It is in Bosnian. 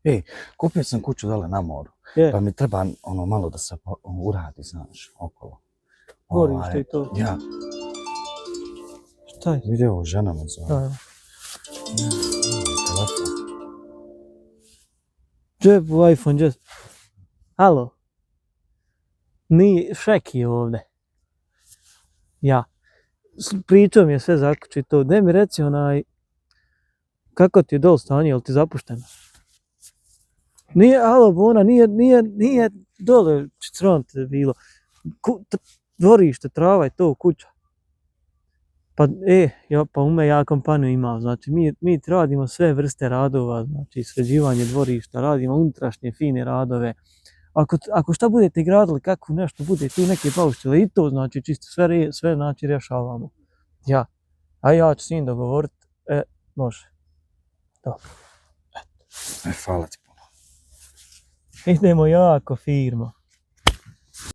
Ej, kupio sam kuću dole na moru, pa mi treba malo da se uradi, znaš, okolo. Dvorište i to. Ja. Šta je? Vidi ovo, žena me zove. Džepu iPhone, just. Halo? Nije, Šeki je ovdje. Ja. Pričao mi je sve zaključi to. Daj mi reci kako ti je dol stanje, jel ti zapušteno? Nije, halo, Bona, nije dole čitronte bilo. Dvorište, trava je to, kuća. Pa, pa ume ja kompaniju imam, znači mi radimo sve vrste radova, znači sređivanje dvorišta, radimo unutrašnje fine radove. Ako šta budete gradili, kako nešto bude, tu neke pauštile i to, znači čisto sve znači rješavamo. Ja. A ja ću s njim dogovoriti, može. Dobro. Hvala ti puno. Idemo jako firmo.